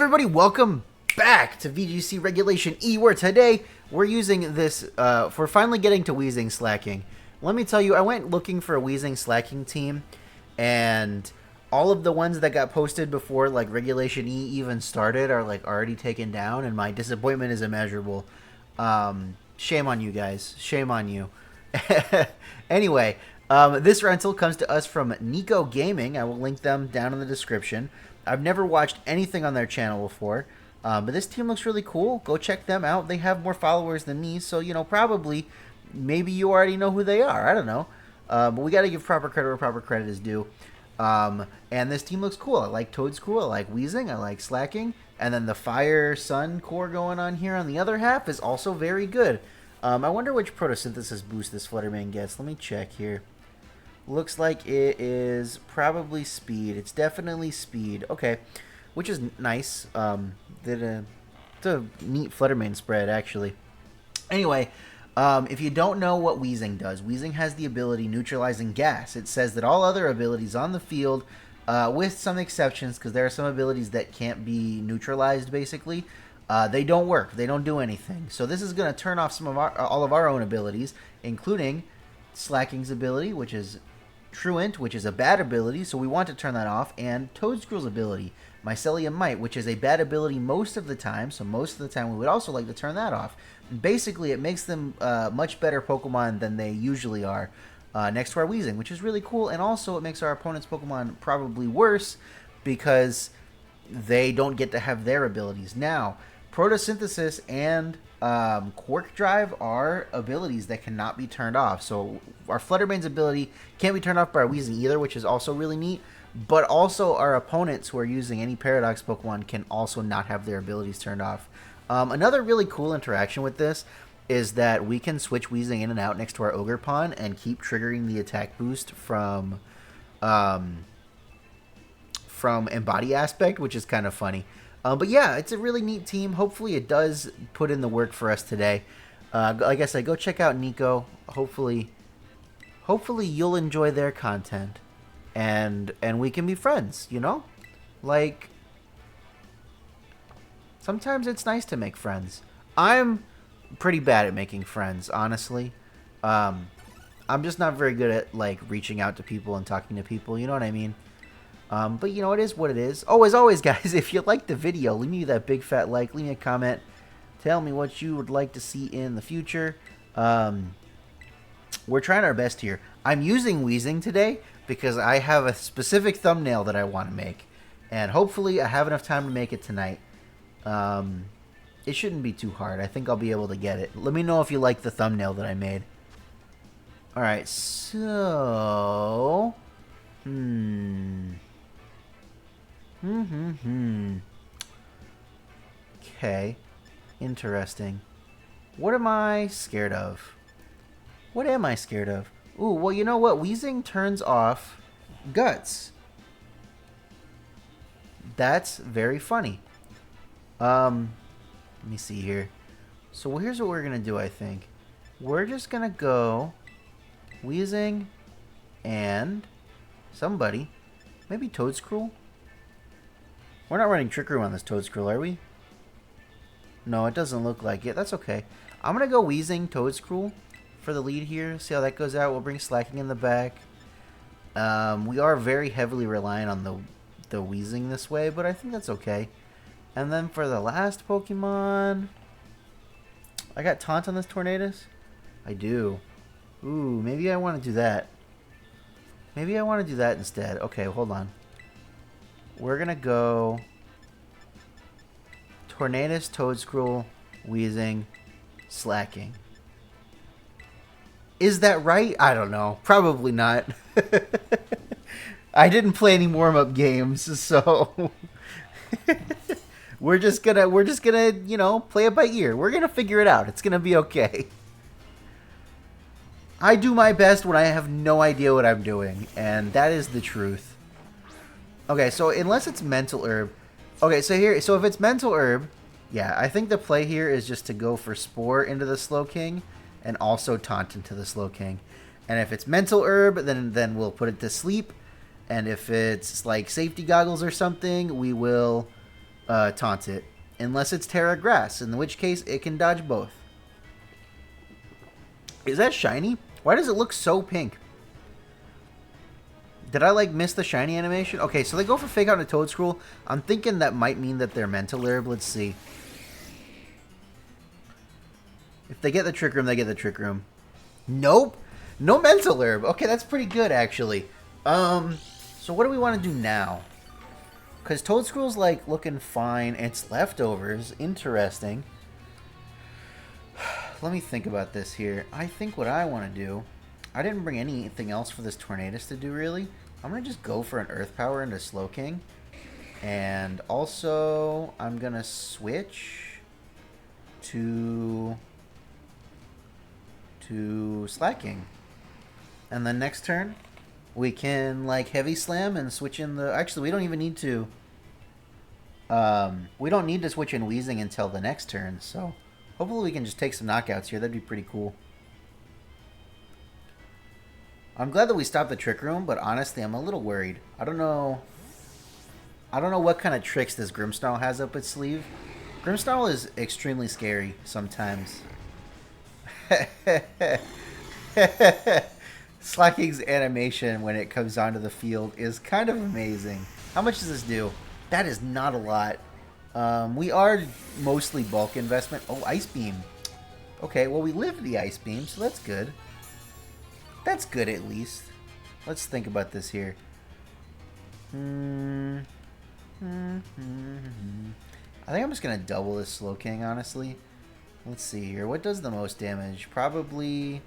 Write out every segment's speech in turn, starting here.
everybody, welcome back to VGC Regulation E, where today we're using this, for finally getting to Weezing Slaking. Let me tell you, I went looking for a Weezing Slaking team, and all of the ones that got posted before, like, Regulation E even started are, like, already taken down, and my disappointment is immeasurable. Shame on you guys. Shame on you. Anyway, this rental comes to us from Kneeckoh Gaming. I will link them down in the description. I've never watched anything on their channel before, but this team looks really cool. Go check them out. They have more followers than me, so, you know, probably, maybe you already know who they are. I don't know. But we got to give proper credit where proper credit is due. And this team looks cool. I like Toadskrull. I like Weezing. I like Slaking. And then the Fire Sun core going on here on the other half is also very good. I wonder which photosynthesis boost this Flutterman gets. Let me check here. Looks like it is probably speed. It's definitely speed. Okay, which is nice. It's a neat Flutterman spread, actually. Anyway, if you don't know what Weezing does, Weezing has the ability neutralizing gas. It says that all other abilities on the field, with some exceptions, because there are some abilities that can't be neutralized, basically, they don't work. They don't do anything. So this is going to turn off some of all of our own abilities, including Slaking's ability, which is Truant, which is a bad ability, so we want to turn that off, and Toadskrull's ability, Mycelium Might, which is a bad ability most of the time, so most of the time we would also like to turn that off. Basically, it makes them much better Pokemon than they usually are, next to our Weezing, which is really cool, and also it makes our opponent's Pokemon probably worse, because they don't get to have their abilities. Now, Photosynthesis and Quark Drive are abilities that cannot be turned off. So our Fluttermane's ability can't be turned off by our Weezing either, which is also really neat. But also our opponents who are using any Paradox Pokemon can also not have their abilities turned off. Another really cool interaction with this is that we can switch Weezing in and out next to our Ogerpon and keep triggering the attack boost from Embody Aspect, which is kind of funny. But yeah, it's a really neat team. Hopefully it does put in the work for us today. Like I said, go check out Kneeckoh. Hopefully you'll enjoy their content. And we can be friends, you know? Like, sometimes it's nice to make friends. I'm pretty bad at making friends, honestly. I'm just not very good at, like, reaching out to people and talking to people, you know what I mean? But, you know, it is what it is. Oh, as always, guys, if you liked the video, leave me that big fat like. Leave me a comment. Tell me what you would like to see in the future. We're trying our best here. I'm using Weezing today because I have a specific thumbnail that I want to make. And hopefully I have enough time to make it tonight. It shouldn't be too hard. I think I'll be able to get it. Let me know if you like the thumbnail that I made. Alright, so... Okay. Interesting. What am I scared of? What am I scared of? Ooh, well, you know what? Weezing turns off Guts. That's very funny. Let me see here. So here's what we're going to do, I think. We're just going to go Weezing and somebody. Maybe Toadskrull? We're not running Trick Room on this Toadskrull, are we? No, it doesn't look like it. That's okay. I'm going to go Weezing Toadskrull for the lead here. See how that goes out. We'll bring Slaking in the back. We are very heavily reliant on the Weezing this way, but I think that's okay. And then for the last Pokemon... I got Taunt on this Tornadus? I do. Ooh, maybe I want to do that. Maybe I want to do that instead. Okay, hold on. We're going to go Tornadus, Toadskrull, Weezing, Slaking. Is that right? I don't know. Probably not. I didn't play any warm-up games, so we're just gonna, you know, play it by ear. We're gonna figure it out. It's gonna be okay. I do my best when I have no idea what I'm doing, and that is the truth. Okay, so unless it's Mental Herb... Okay, so if it's Mental Herb, yeah, I think the play here is just to go for Spore into the Slowking and also Taunt into the Slowking. And if it's Mental Herb, then we'll put it to sleep. And if it's like Safety Goggles or something, we will taunt it. Unless it's Terra Grass, in which case it can dodge both. Is that shiny? Why does it look so pink? Did I, like, miss the shiny animation? Okay, so they go for Fake Out and Toedscruel. I'm thinking that might mean that they're Mental Herb. Let's see. If they get the Trick Room, they get the Trick Room. Nope. No Mental Herb. Okay, that's pretty good, actually. So what do we want to do now? Because Toedscruel's, like, looking fine. It's leftovers. Interesting. Let me think about this here. I think what I want to do... I didn't bring anything else for this Tornadus to do, really. I'm going to just go for an Earth Power into Slaking. And also, I'm going to switch to Slaking. And then next turn, we can, like, Heavy Slam and switch in the... Actually, we don't even need to... we don't need to switch in Weezing until the next turn, so... Hopefully we can just take some knockouts here. That'd be pretty cool. I'm glad that we stopped the Trick Room, but honestly, I'm a little worried. I don't know what kind of tricks this Grimmsnarl has up its sleeve. Grimmsnarl is extremely scary sometimes. Slaking's animation when it comes onto the field is kind of amazing. How much does this do? That is not a lot. We are mostly bulk investment. Oh, Ice Beam. Okay, well, we live the Ice Beam, so that's good. That's good, at least. Let's think about this here. I think I'm just going to double this Slowking, honestly. Let's see here. What does the most damage? Probably...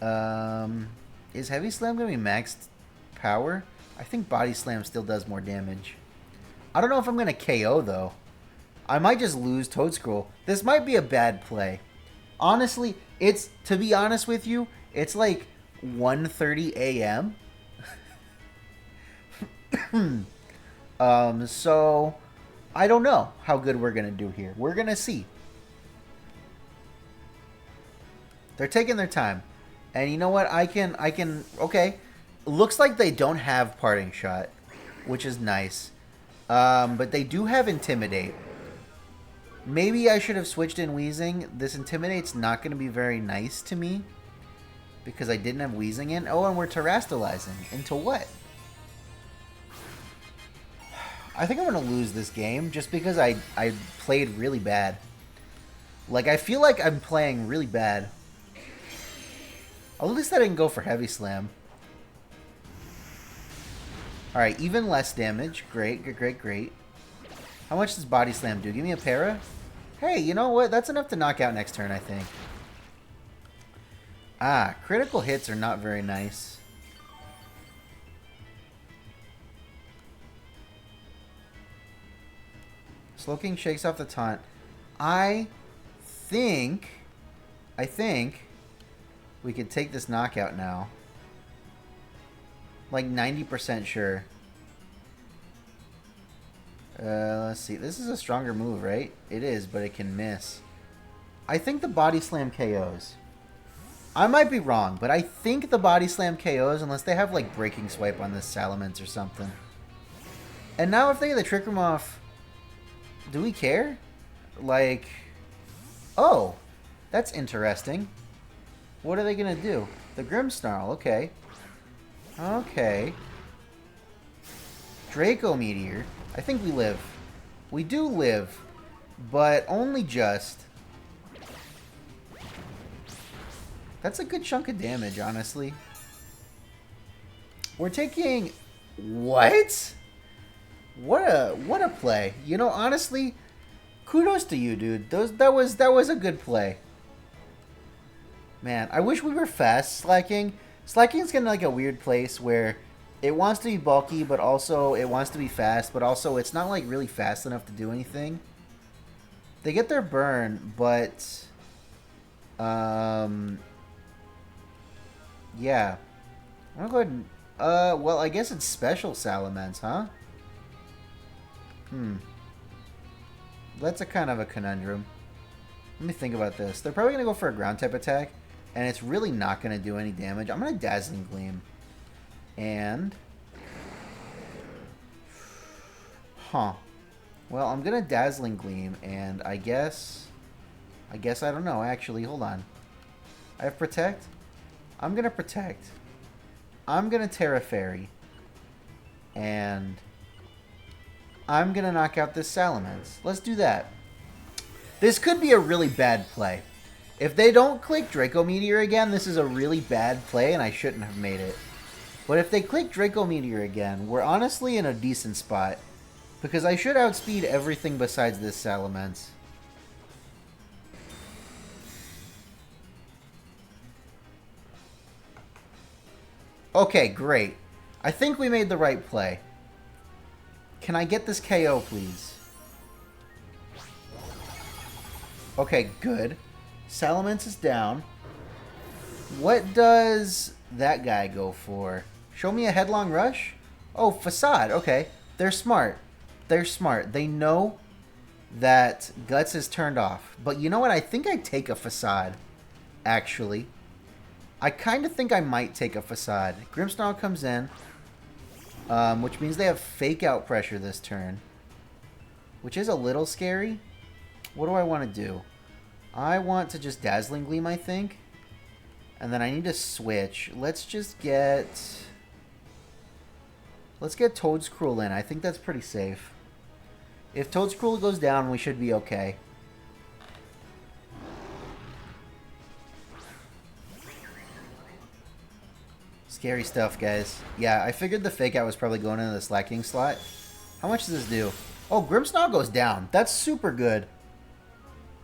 is Heavy Slam going to be maxed power? I think Body Slam still does more damage. I don't know if I'm going to KO, though. I might just lose Toedscruel. This might be a bad play. Honestly, it's... To be honest with you... It's like 1:30 a.m. So I don't know how good we're gonna do here. We're gonna see. They're taking their time, and you know what? I can. Okay, looks like they don't have Parting Shot, which is nice. But they do have Intimidate. Maybe I should have switched in Weezing. This Intimidate's not going to be very nice to me. Because I didn't have Weezing in. Oh, and we're terastallizing. Into what? I think I'm going to lose this game just because I played really bad. Like, I feel like I'm playing really bad. At least I didn't go for Heavy Slam. Alright, even less damage. Great, great, great. How much does Body Slam do? Give me a para? Hey, you know what? That's enough to knock out next turn, I think. Ah, critical hits are not very nice. Slowking shakes off the taunt. I think we could take this knockout now. Like 90% sure. Let's see. This is a stronger move, right? It is, but it can miss. I think the Body Slam KOs. I might be wrong, but I think the Body Slam KOs unless they have, like, Breaking Swipe on this Salamence or something. And now if they get the Trick Room off, do we care? Like, oh, that's interesting. What are they going to do? The Grimmsnarl, okay. Okay. Draco Meteor. I think we live. We do live, but only just. That's a good chunk of damage, honestly. We're taking... What? What a play. You know, honestly, kudos to you, dude. That was a good play. Man, I wish we were fast Slaking. Slaking's getting like a weird place where it wants to be bulky, but also it wants to be fast, but also it's not like really fast enough to do anything. They get their burn, but yeah. I'm gonna go ahead and well, I guess it's special Salamence, huh? That's a kind of a conundrum. Let me think about this. They're probably gonna go for a ground type attack, and it's really not gonna do any damage. I'm gonna Dazzling Gleam. And Well, I'm gonna Dazzling Gleam, and I guess I don't know, actually. Hold on. I have Protect? I'm gonna Protect. I'm gonna Terra Fairy. And I'm gonna knock out this Salamence. Let's do that. This could be a really bad play. If they don't click Draco Meteor again, this is a really bad play, and I shouldn't have made it. But if they click Draco Meteor again, we're honestly in a decent spot. Because I should outspeed everything besides this Salamence. Okay, great. I think we made the right play. Can I get this KO, please? Okay, good. Salamence is down. What does that guy go for? Show me a Headlong Rush? Oh, Facade. Okay. They're smart. They're smart. They know that Guts is turned off. But you know what? I think I take a Facade, actually. I kind of think I might take a Facade. Grimmsnarl comes in, which means they have Fake Out pressure this turn, which is a little scary. What do I want to do? I want to just Dazzling Gleam, I think. And then I need to switch. Let's just get... Let's get Toadscruel in. I think that's pretty safe. If Toadscruel goes down, we should be okay. Scary stuff, guys. Yeah, I figured the Fake Out was probably going into the Slaking slot. How much does this do? Oh, Grimmsnarl goes down. That's super good.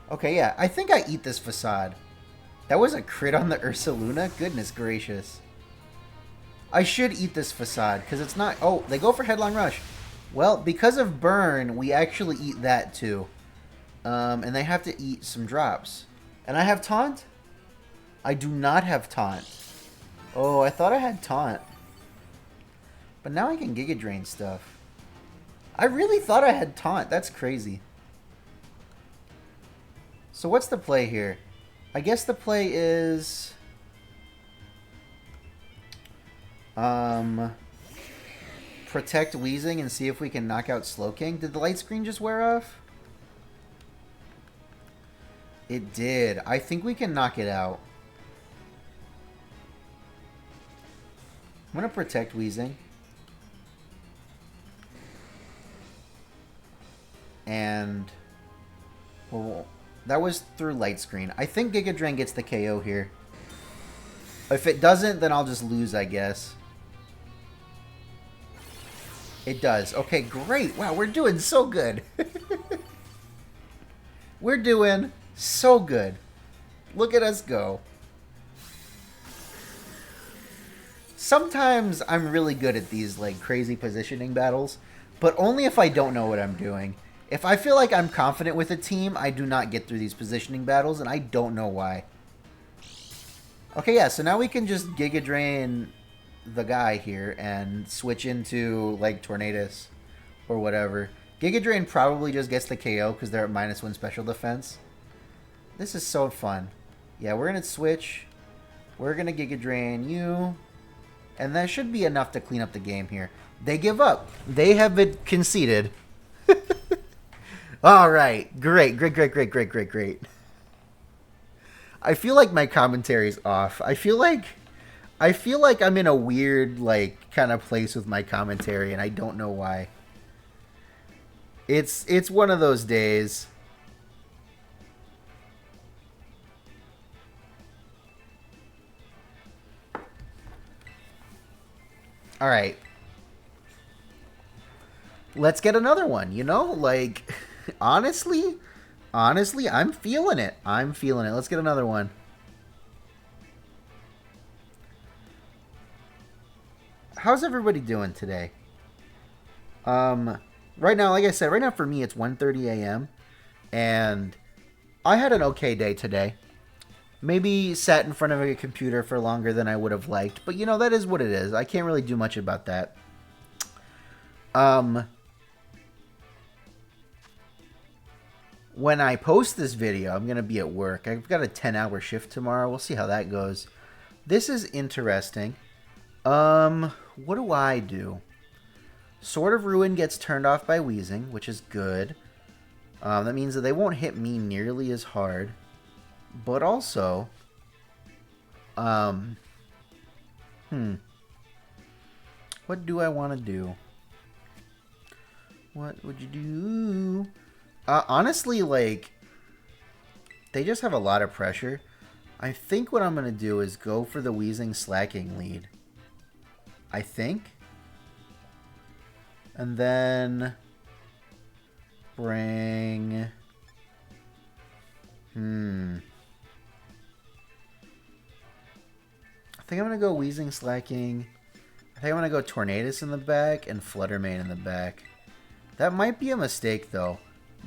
Okay, yeah. I think I eat this Facade. That was a crit on the Ursaluna? Goodness gracious. I should eat this Facade, because it's not... Oh, they go for Headlong Rush. Well, because of Burn, we actually eat that, too. And they have to eat some drops. And I have Taunt? I do not have Taunt. Oh, I thought I had Taunt. But now I can Giga Drain stuff. I really thought I had Taunt. That's crazy. So what's the play here? I guess the play is... protect Weezing and see if we can knock out Slowking. Did the light screen just wear off? It did. I think we can knock it out. I'm going to protect Weezing. And... well, that was through light screen. I think Giga Drain gets the KO here. If it doesn't, then I'll just lose, I guess. It does. Okay, great. Wow, we're doing so good. We're doing so good. Look at us go. Sometimes I'm really good at these like crazy positioning battles, but only if I don't know what I'm doing. If I feel like I'm confident with a team, I do not get through these positioning battles, and I don't know why. Okay, yeah, so now we can just Giga Drain the guy here and switch into, like, Tornadus or whatever. Giga Drain probably just gets the KO because they're at -1 special defense. This is so fun. Yeah, we're going to switch. We're going to Giga Drain you. And that should be enough to clean up the game here. They give up. They have been conceded. All right. Great. I feel like my commentary is off. I feel like I'm in a weird, like, kind of place with my commentary, and I don't know why. It's one of those days. All right. Let's get another one, you know? Like, honestly, I'm feeling it. Let's get another one. How's everybody doing today? Right now, like I said, right now for me, it's 1:30 a.m. And I had an okay day today. Maybe sat in front of a computer for longer than I would have liked. But, you know, that is what it is. I can't really do much about that. When I post this video, I'm going to be at work. I've got a 10-hour shift tomorrow. We'll see how that goes. This is interesting. What do I do? Sword of Ruin gets turned off by Weezing, which is good. That means that they won't hit me nearly as hard. But also... What do I want to do? What would you do? Honestly, like... They just have a lot of pressure. I think what I'm going to do is go for the Weezing Slaking lead. I think. And then... Bring... I think I'm going to go Weezing Slaking. I think I'm going to go Tornadus in the back and Fluttermane in the back. That might be a mistake, though.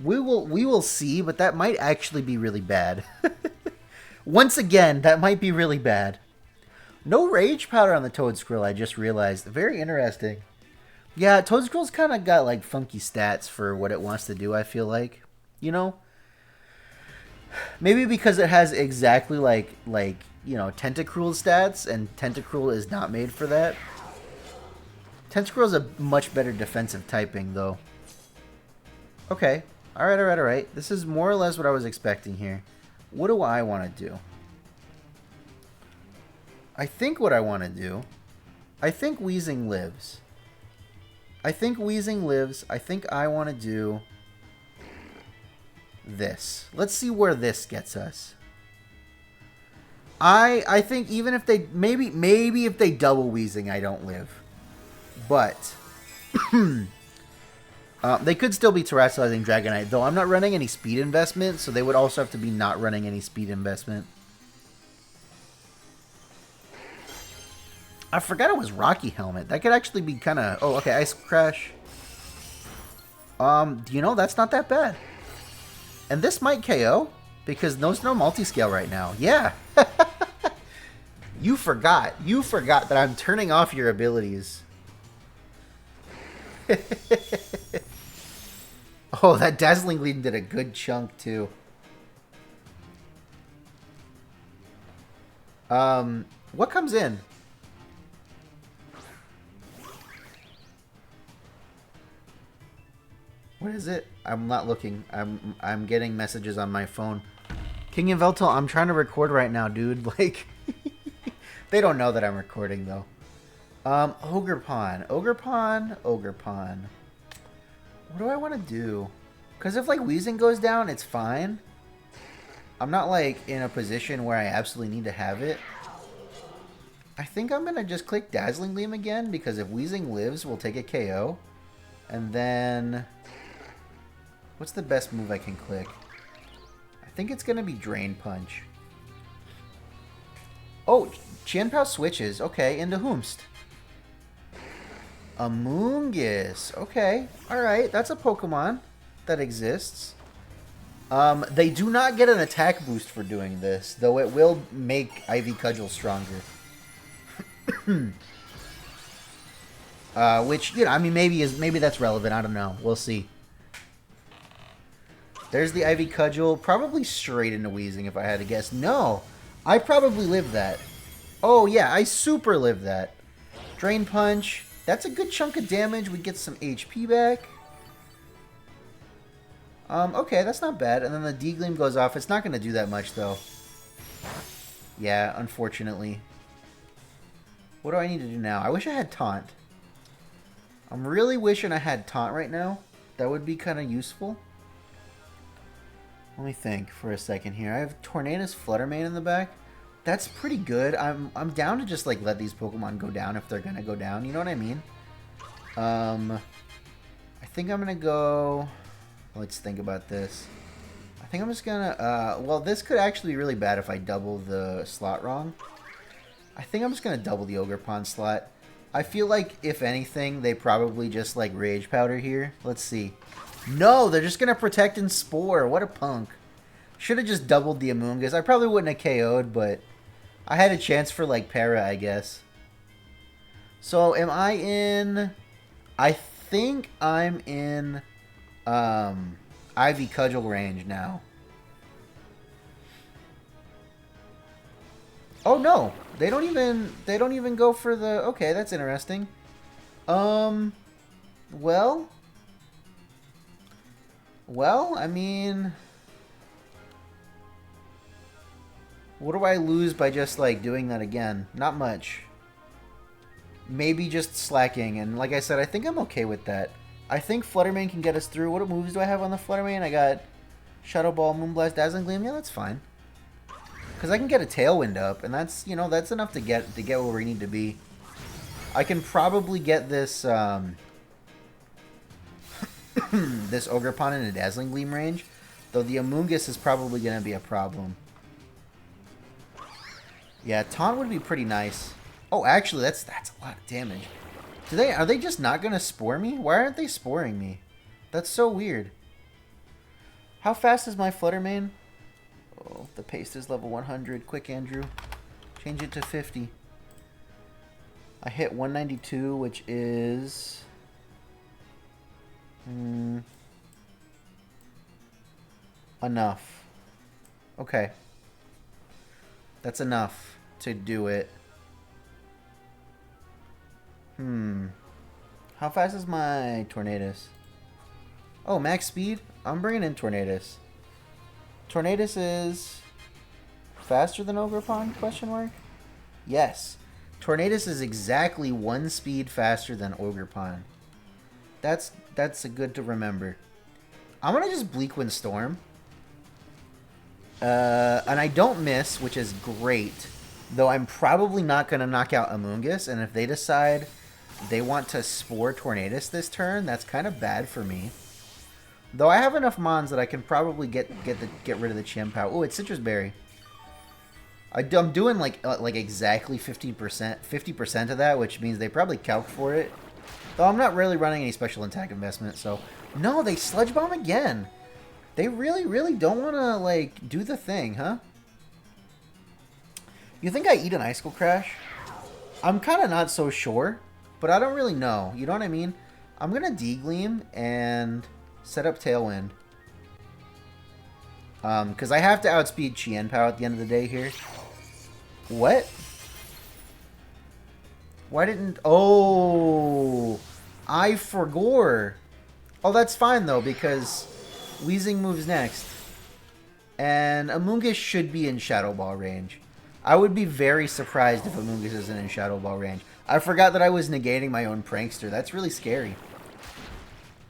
We will see, but that might actually be really bad. Once again, that might be really bad. No Rage Powder on the Toedsquirrel, I just realized. Very interesting. Yeah, Toedsquirrel's kind of got, like, funky stats for what it wants to do, I feel like. You know? Maybe because it has exactly, like you know, Tentacruel stats, and Tentacruel is not made for that. Tentacruel is a much better defensive typing, though. Okay. Alright. This is more or less what I was expecting here. What do I want to do? I think what I want to do... I think Weezing lives. I think I want to do... this. Let's see where this gets us. I think even if they... Maybe if they double Weezing, I don't live. But... they could still be Terrestrializing Dragonite, though I'm not running any speed investment, so they would also have to be not running any speed investment. I forgot it was Rocky Helmet. That could actually be kind of... Oh, okay, Ice Crash. You know, that's not that bad. And this might KO, because there's no multi-scale right now. Yeah. You forgot. You forgot that I'm turning off your abilities. Oh, that Dazzling Gleam did a good chunk, too. What comes in? What is it? I'm not looking. I'm getting messages on my phone. King and Veltal, I'm trying to record right now, dude. Like, they don't know that I'm recording, though. Ogerpon. What do I want to do? Because if, like, Weezing goes down, it's fine. I'm not, like, in a position where I absolutely need to have it. I think I'm going to just click Dazzling Gleam again, because if Weezing lives, we'll take a KO. And then... what's the best move I can click? I think it's going to be Drain Punch. Oh, Qianpao switches. Okay, into Whomst. Amoonguss. Okay, alright. That's a Pokemon that exists. They do not get an attack boost for doing this, though it will make Ivy Cudgel stronger. Which, you know, I mean, maybe that's relevant. I don't know. We'll see. There's the Ivy Cudgel. Probably straight into Weezing if I had to guess. No, I probably lived that. Oh, yeah, I super lived that. Drain Punch. That's a good chunk of damage. We get some HP back. Okay, that's not bad. And then the D-Gleam goes off. It's not going to do that much, though. Yeah, unfortunately. What do I need to do now? I wish I had Taunt. I'm really wishing I had Taunt right now. That would be kind of useful. Let me think for a second here. I have Tornadus Fluttermane in the back. That's pretty good. I'm down to just, like, let these Pokemon go down if they're going to go down. You know what I mean? I think I'm going to go... Let's think about this. I think I'm just going to... well, this could actually be really bad if I double the slot wrong. I think I'm just going to double the Ogerpon slot. I feel like, if anything, they probably just, like, Rage Powder here. Let's see. No, they're just going to Protect and Spore. What a punk. Should have just doubled the Amoonguss. I probably wouldn't have KO'd, but I had a chance for, like, Para, I guess. So, am I in... I think I'm in Ivy Cudgel range now. Oh, no. They don't even go for the... Okay, that's interesting. That's Well, I mean, what do I lose by just, like, doing that again? Not much. Maybe just slacking, and like I said, I think I'm okay with that. I think Fluttermane can get us through. What moves do I have on the Fluttermane? I got Shadow Ball, Moonblast, Dazzling Gleam. Yeah, that's fine. Because I can get a Tailwind up, and that's, you know, that's enough to get where we need to be. I can probably get this, this Ogerpon in a Dazzling Gleam range, though the Amoonguss is probably going to be a problem. Yeah, Taunt would be pretty nice. Oh, actually, that's a lot of damage. Are they just not gonna spore me? Why aren't they sporing me? That's so weird. How fast is my Fluttermane? Oh, the paste is level 100. Quick, Andrew. Change it to 50. I hit 192, which is... enough. Okay. That's enough to do it. How fast is my Tornadus? Oh, max speed? I'm bringing in Tornadus. Tornadus is faster than Ogerpon? Question mark? Yes. Tornadus is exactly 1 speed faster than Ogerpon. That's a good to remember. I'm gonna just Bleak Wind Storm. And I don't miss, which is great. Though I'm probably not gonna knock out Amoonguss, and if they decide they want to Spore Tornadus this turn, that's kind of bad for me. Though I have enough Mons that I can probably get rid of the Chien-Pao. Oh, it's Citrus Berry. I'm doing like exactly 50% of that, which means they probably calc for it. Though I'm not really running any special attack investment, so no, they Sludge Bomb again. They really don't want to like do the thing, huh? You think I eat an Icicle Crash? I'm kind of not so sure. But I don't really know. You know what I mean? I'm going to D-Gleam and set up Tailwind. Because I have to outspeed Chien-Pao at the end of the day here. What? Why didn't... Oh! I forgot. Oh, that's fine, though, because Weezing moves next. And Amoonguss should be in Shadow Ball range. I would be very surprised if Amoonguss isn't in Shadow Ball range. I forgot that I was negating my own Prankster. That's really scary.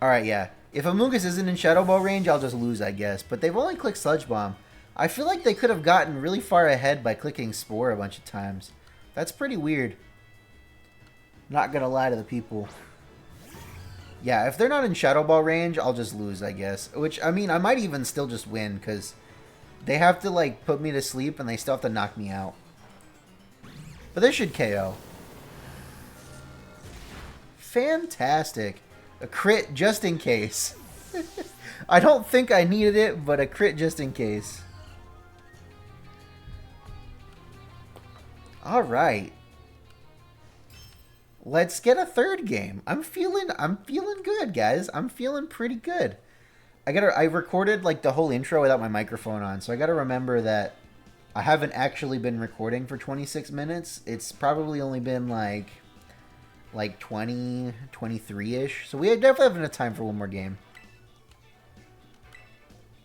Alright, yeah. If Amoonguss isn't in Shadow Ball range, I'll just lose, I guess. But they've only clicked Sludge Bomb. I feel like they could have gotten really far ahead by clicking Spore a bunch of times. That's pretty weird. Not gonna lie to the people. Yeah, if they're not in Shadow Ball range, I'll just lose, I guess. Which, I mean, I might even still just win, because they have to, like, put me to sleep, and they still have to knock me out. But they should KO. Fantastic. A crit just in case. I don't think I needed it, but a crit just in case. Alright. Let's get a third game. I'm feeling good, guys. I'm feeling pretty good. I recorded like the whole intro without my microphone on, so I gotta remember that I haven't actually been recording for 26 minutes. It's probably only been like 20, 23-ish. So we definitely have enough time for one more game.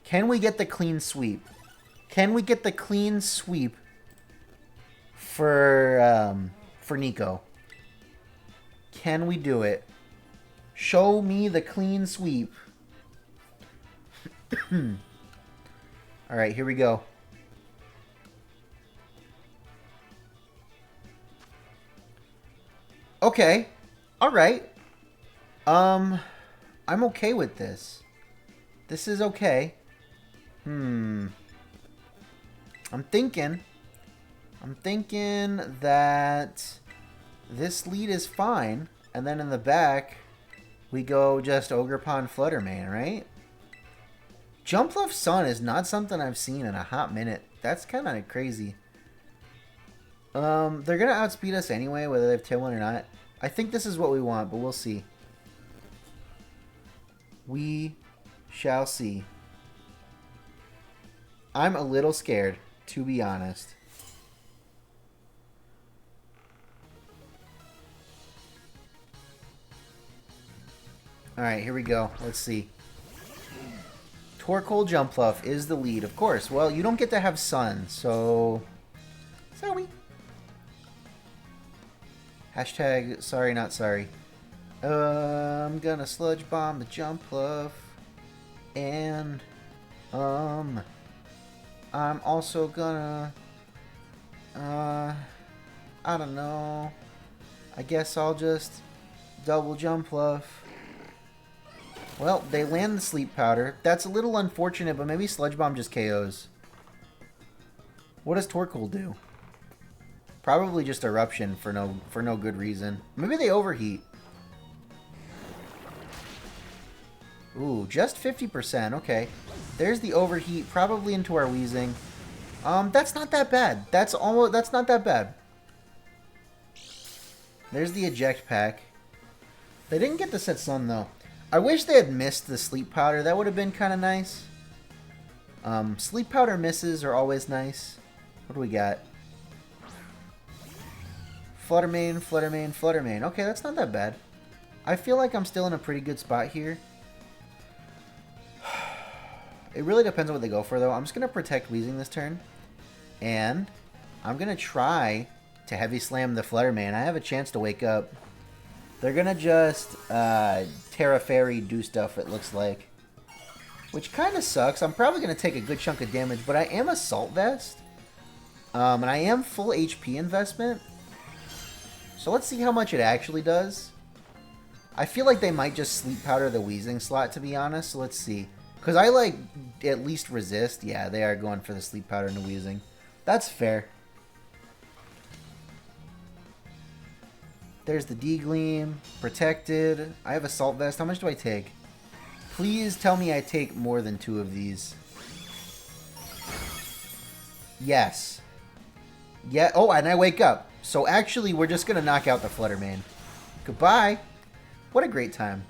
Can we get the clean sweep? Can we get the clean sweep for Kneeckoh? Can we do it? Show me the clean sweep. Alright, here we go. Okay. Alright. I'm okay with this. This is okay. I'm thinking that this lead is fine, and then in the back we go just Ogerpon Fluttermane, right? Jump Left Sun is not something I've seen in a hot minute. That's kind of crazy. They're gonna outspeed us anyway, whether they have Tailwind or not. I think this is what we want, but we'll see. We shall see. I'm a little scared, to be honest. Alright, here we go. Let's see. Torkoal Jumpluff is the lead, of course. Well, you don't get to have Sun, so... Sorry. Hashtag sorry, not sorry. I'm gonna Sludge Bomb the Jumpluff. And... I'm also gonna... I don't know. I guess I'll just... double Jumpluff. Well, they land the Sleep Powder. That's a little unfortunate, but maybe Sludge Bomb just KOs. What does Torkoal do? Probably just Eruption for no good reason. Maybe they overheat. Ooh, just 50%. Okay. There's the overheat, probably into our Weezing. That's not that bad. That's not that bad. There's the Eject Pack. They didn't get to set Sun though. I wish they had missed the Sleep Powder. That would have been kind of nice. Sleep Powder misses are always nice. What do we got? Flutter Mane, Flutter Mane, Flutter Mane. Okay, that's not that bad. I feel like I'm still in a pretty good spot here. It really depends on what they go for, though. I'm just going to protect Weezing this turn. And I'm going to try to Heavy Slam the Flutter Mane. I have a chance to wake up. They're going to just Terra Fairy do stuff, it looks like. Which kind of sucks. I'm probably going to take a good chunk of damage, but I am Assault Vest. And I am full HP investment. So let's see how much it actually does. I feel like they might just Sleep Powder the Weezing slot, to be honest. So let's see. Because I like at least resist. Yeah, they are going for the Sleep Powder and the Weezing. That's fair. There's the D-Gleam. Protected. I have Assault Vest. How much do I take? Please tell me I take more than 2 of these. Yes. Yeah. Oh, and I wake up. So actually, we're just going to knock out the Flutter Mane. Goodbye. What a great time.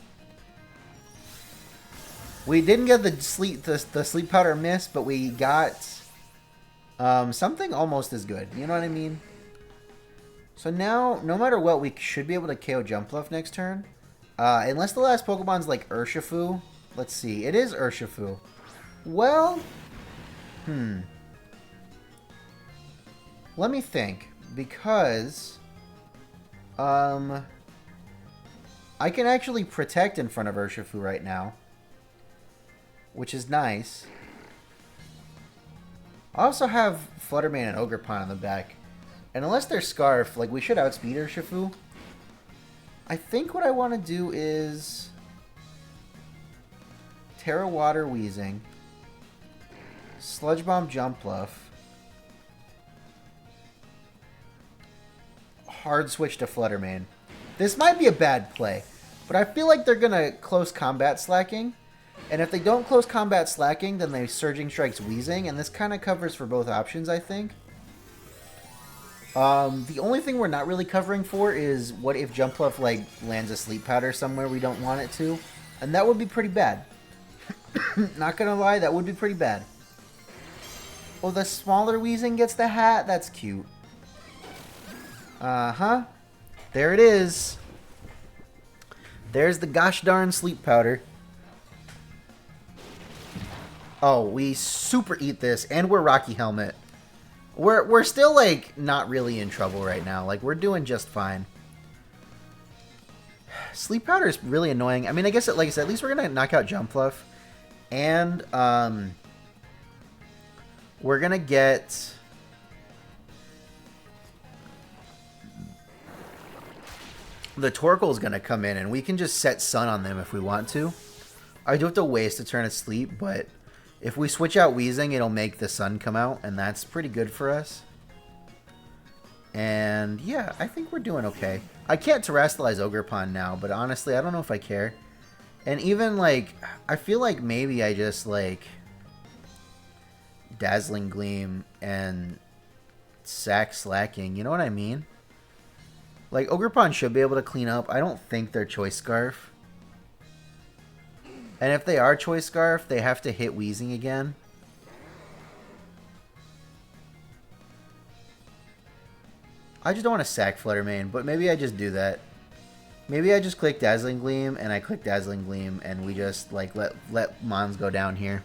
We didn't get the Sleep Powder miss, but we got something almost as good. You know what I mean? So now, no matter what, we should be able to KO Jumpluff next turn. Unless the last Pokemon's like Urshifu. Let's see. It is Urshifu. Well, let me think. Because, I can actually protect in front of Urshifu right now. Which is nice. I also have Flutter Mane and Ogerpon on the back. And unless they're Scarf, like, we should outspeed Urshifu. I think what I want to do is Terra Water Weezing, Sludge Bomb Jumpluff, hard switch to Flutter Mane. This might be a bad play, but I feel like they're going to close combat Slaking. And if they don't close combat Slaking, then they Surging Strikes Weezing, and this kind of covers for both options, I think. The only thing we're not really covering for is what if Jumpluff, like, lands a Sleep Powder somewhere we don't want it to. And that would be pretty bad. Not gonna lie, that would be pretty bad. Oh, the smaller Weezing gets the hat? That's cute. Uh-huh. There it is. There's the gosh darn Sleep Powder. Oh, we super eat this, and we're Rocky Helmet. We're still, like, not really in trouble right now. Like, we're doing just fine. Sleep Powder is really annoying. I mean, I guess, like I said, at least we're going to knock out Jumpluff. And, we're going to get the Torkoal is going to come in, and we can just set Sun on them if we want to. I do have to waste a turn of sleep, but if we switch out Weezing, it'll make the Sun come out, and that's pretty good for us. And, yeah, I think we're doing okay. I can't Terrastallize Ogerpon now, but honestly, I don't know if I care. And even, like, I feel like maybe I just, like, Dazzling Gleam and sack Slaking. You know what I mean? Like, Ogerpon should be able to clean up. I don't think they're Choice Scarf. And if they are Choice Scarf, they have to hit Weezing again. I just don't want to sack Flutter Mane, but maybe I just do that. Maybe I just click Dazzling Gleam, and I click Dazzling Gleam, and we just, like, let Mons go down here.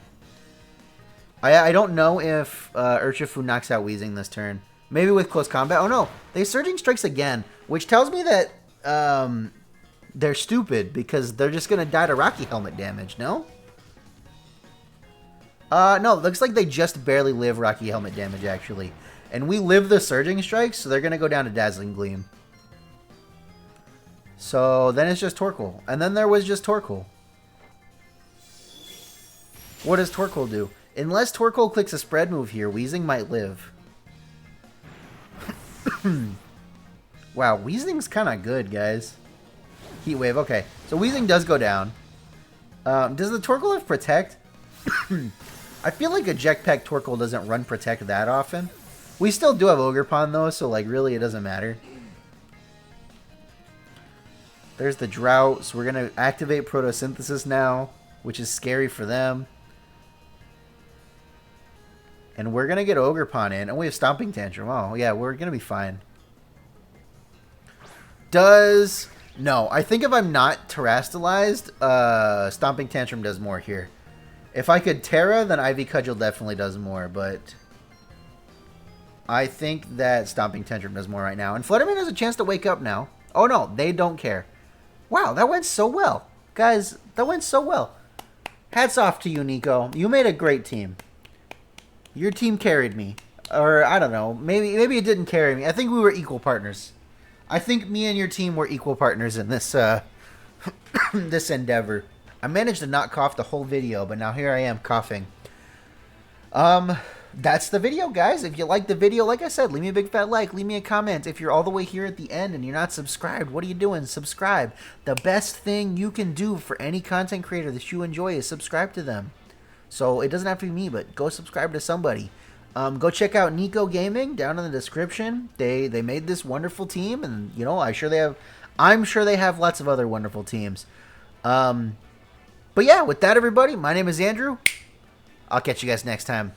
I don't know if Urshifu knocks out Weezing this turn. Maybe with close combat. Oh, no. They Surging Strikes again, which tells me that they're stupid, because they're just going to die to Rocky Helmet damage, no? No, looks like they just barely live Rocky Helmet damage, actually. And we live the Surging Strikes, so they're going to go down to Dazzling Gleam. So then it's just Torkoal. And then there was just Torkoal. What does Torkoal do? Unless Torkoal clicks a spread move here, Weezing might live. Wow, Weezing's kind of good, guys. Heat Wave, okay. So Weezing does go down. Does the Torkoal have Protect? I feel like a Jetpack Torkoal doesn't run Protect that often. We still do have Ogerpon, though, so, like, really it doesn't matter. There's the Drought, so we're going to activate Photosynthesis now, which is scary for them. And we're going to get Ogerpon in. And we have Stomping Tantrum. Oh, yeah, we're going to be fine. No, I think if I'm not Terastallized, Stomping Tantrum does more here. If I could Terra, then Ivy Cudgel definitely does more, but I think that Stomping Tantrum does more right now. And Flutterman has a chance to wake up now. Oh, no, they don't care. Wow, that went so well. Guys, that went so well. Hats off to you, Kneeckoh. You made a great team. Your team carried me. Or, I don't know. Maybe it didn't carry me. I think we were equal partners. I think me and your team were equal partners in this this endeavor. I managed to not cough the whole video, but now here I am coughing. That's the video, guys. If you liked the video, like I said, leave me a big fat like. Leave me a comment. If you're all the way here at the end and you're not subscribed, what are you doing? Subscribe. The best thing you can do for any content creator that you enjoy is subscribe to them. So it doesn't have to be me, but go subscribe to somebody. Go check out Kneeckoh Gaming down in the description. They made this wonderful team, and you know I'm sure they have lots of other wonderful teams. But yeah, with that, everybody, my name is Andrew. I'll catch you guys next time.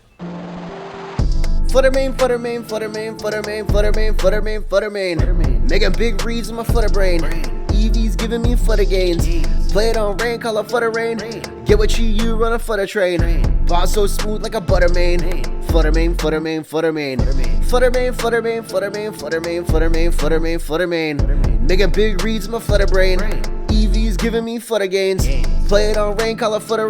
Fluttermane, Fluttermane, Fluttermane, Fluttermane, Fluttermane, Fluttermane, Fluttermane. Making big reads in my flutter brain. Eevee's giving me flutter gains. Play it on rain, call it flutter rain. Get what you run a flutter train. Boss so smooth like a buttermane. Fluttermane, Fluttermane, Fluttermane. Fluttermane, Fluttermane, Fluttermane, Fluttermane, Fluttermane, Fluttermane, Fluttermane. Making big reads in my flutter brain. Eevee's giving me flutter gains. Play it on rain, call it flutter rain.